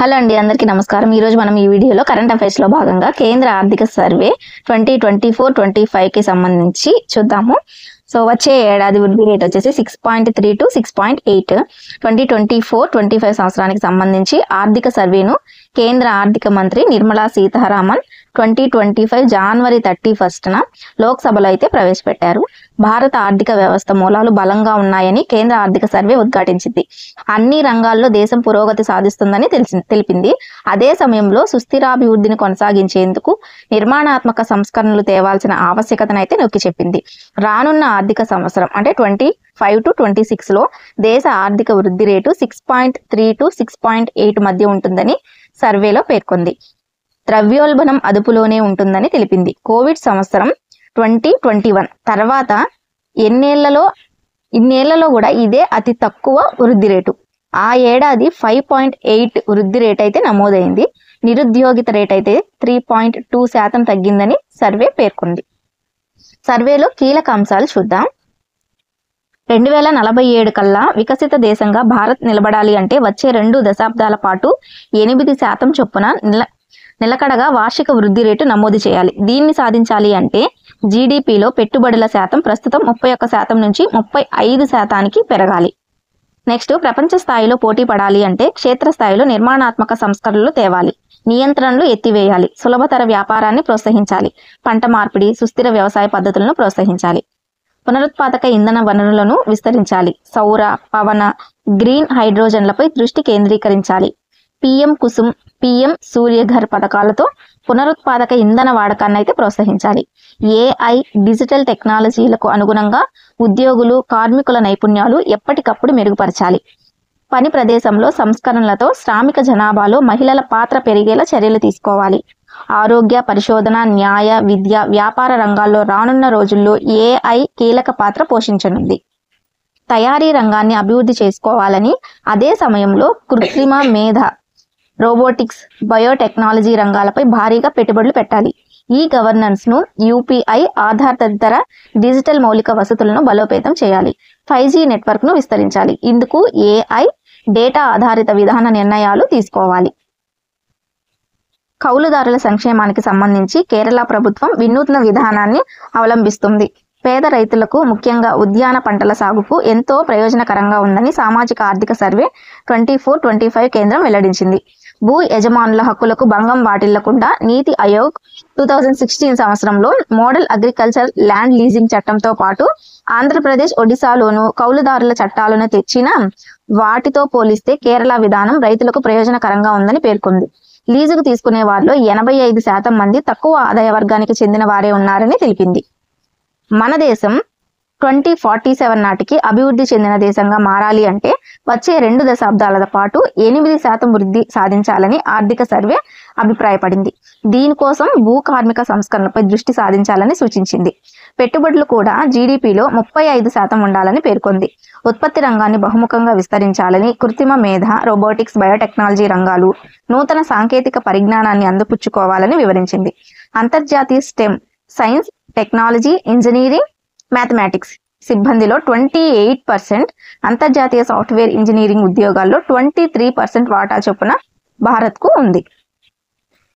Hello అండి, అందరికీ నమస్కారం. ఈరోజు మనం ఈ వీడియోలో కరెంట్ అఫైర్స్లో భాగంగా కేంద్ర ఆర్థిక సర్వే 2024-25కి సంబంధించి చూద్దాము. సో వచ్చే ఏడాది వృద్ధి రేట్ వచ్చేసి 6.3 to 6.8. 2024-25 సంవత్సరానికి సంబంధించి ఆర్థిక సర్వేను కేంద్ర ఆర్థిక మంత్రి నిర్మలా సీతారామన్ 2025 జనవరి 31న లోక్సభలో అయితే ప్రవేశపెట్టారు. భారత ఆర్థిక వ్యవస్థ మూలాలు బలంగా ఉన్నాయని కేంద్ర ఆర్థిక సర్వే ఉద్ఘాటించింది. అన్ని రంగాల్లో దేశం పురోగతి సాధిస్తుందని తెలిపింది. అదే సమయంలో సుస్థిరాభివృద్ధిని కొనసాగించేందుకు నిర్మాణాత్మక సంస్కరణలు తేవాల్సిన ఆవశ్యకతనైతే నొక్కి చెప్పింది. రానున్న ఆర్థిక సంవత్సరం అంటే 25 to 26లో దేశ ఆర్థిక వృద్ధి రేటు 6.3 to 6.8 మధ్య ఉంటుందని సర్వేలో పేర్కొంది. ద్రవ్యోల్బణం అదుపులోనే ఉంటుందని తెలిపింది. కోవిడ్ సంవత్సరం 2021 తర్వాత ఇన్నేళ్లలో కూడా ఇదే అతి తక్కువ వృద్ధి రేటు. ఆ ఏడాది 5.8 వృద్ధి రేట్ అయితే నమోదైంది. నిరుద్యోగిత రేట్ అయితే 3.2% తగ్గిందని సర్వే పేర్కొంది. సర్వేలో కీలక అంశాలు చూద్దాం. 2047 కల్లా వికసిత దేశంగా భారత్ నిలబడాలి అంటే వచ్చే 2 దశాబ్దాల పాటు 8% చొప్పున నిలకడగా వార్షిక వృద్ధి రేటు నమోదు చేయాలి. దీన్ని సాధించాలి అంటే జీడిపిలో పెట్టుబడుల శాతం ప్రస్తుతం 31% నుంచి 35%కి పెరగాలి. నెక్స్ట్, ప్రపంచ స్థాయిలో పోటీ పడాలి అంటే క్షేత్రస్థాయిలో నిర్మాణాత్మక సంస్కరణలు తేవాలి. నియంత్రణలు ఎత్తివేయాలి. సులభతర వ్యాపారాన్ని ప్రోత్సహించాలి. పంట మార్పిడి, సుస్థిర వ్యవసాయ పద్ధతులను ప్రోత్సహించాలి. పునరుత్పాదక ఇంధన వనరులను విస్తరించాలి. సౌర, పవన, గ్రీన్ హైడ్రోజన్లపై దృష్టి కేంద్రీకరించాలి. పిఎం కుసుమ్, పిఎం సూర్యఘర్ పథకాలతో పునరుత్పాదక ఇంధన వాడకాన్ని అయితే ప్రోత్సహించాలి. ఏఐ, డిజిటల్ టెక్నాలజీలకు అనుగుణంగా ఉద్యోగులు, కార్మికుల నైపుణ్యాలు ఎప్పటికప్పుడు మెరుగుపరచాలి. పని ప్రదేశంలో సంస్కరణలతో శ్రామిక జనాభాలో మహిళల పాత్ర పెరిగేలా చర్యలు తీసుకోవాలి. ఆరోగ్య, పరిశోధన, న్యాయ, విద్య, వ్యాపార రంగాల్లో రానున్న రోజుల్లో ఏఐ కీలక పాత్ర పోషించనుంది. తయారీ రంగాన్ని అభివృద్ధి చేసుకోవాలని, అదే సమయంలో కృత్రిమ మేధ, రోబోటిక్స్, బయోటెక్నాలజీ రంగాలపై భారీగా పెట్టుబడులు పెట్టాలి. ఈ గవర్నెన్స్ను, యూపీఐ, ఆధార్ తదితర డిజిటల్ మౌలిక వసతులను బలోపేతం చేయాలి. 5G నెట్వర్క్ను విస్తరించాలి. ఇందుకు ఏఐ, డేటా ఆధారిత విధాన నిర్ణయాలు తీసుకోవాలి. కౌలుదారుల సంక్షేమానికి సంబంధించి కేరళ ప్రభుత్వం వినూత్న విధానాన్ని అవలంబిస్తుంది. పేద రైతులకు, ముఖ్యంగా ఉద్యాన పంటల సాగుకు ఎంతో ప్రయోజనకరంగా ఉందని సామాజిక ఆర్థిక సర్వే 24-25 కేంద్రం వెల్లడించింది. భూ యజమానుల హక్కులకు భంగం వాటిల్లకుండా నీతి ఆయోగ్ 2016 సంవత్సరంలో మోడల్ అగ్రికల్చర్ ల్యాండ్ లీజింగ్ చట్టంతో పాటు ఆంధ్రప్రదేశ్, ఒడిశాలోను కౌలుదారుల చట్టాలను తెచ్చిన వాటితో పోలిస్తే కేరళ విధానం రైతులకు ప్రయోజనకరంగా ఉందని పేర్కొంది. లీజుకు తీసుకునే వారిలో 85% మంది తక్కువ ఆదాయ వర్గానికి చెందిన వారే ఉన్నారని తెలిపింది. మన దేశం 2047 నాటికి అభివృద్ధి చెందిన దేశంగా మారాలి అంటే వచ్చే 2 దశాబ్దాల పాటు 8% వృద్ధి సాధించాలని ఆర్థిక సర్వే అభిప్రాయపడింది. దీనికోసం భూ కార్మిక సంస్కరణలపై దృష్టి సాధించాలని సూచించింది. పెట్టుబడులు కూడా జీడిపిలో 35% ఉండాలని పేర్కొంది. ఉత్పత్తి రంగాన్ని బహుముఖంగా విస్తరించాలని, కృత్రిమ మేధ, రోబోటిక్స్, బయోటెక్నాలజీ రంగాలు, నూతన సాంకేతిక పరిజ్ఞానాన్ని అందిపుచ్చుకోవాలని వివరించింది. అంతర్జాతీయ stem, science, technology, engineering, mathematics సిబ్బందిలో 28%, అంతర్జాతీయ సాఫ్ట్వేర్ ఇంజనీరింగ్ ఉద్యోగాల్లో 23% వాటా చొప్పున భారత్కు ఉంది.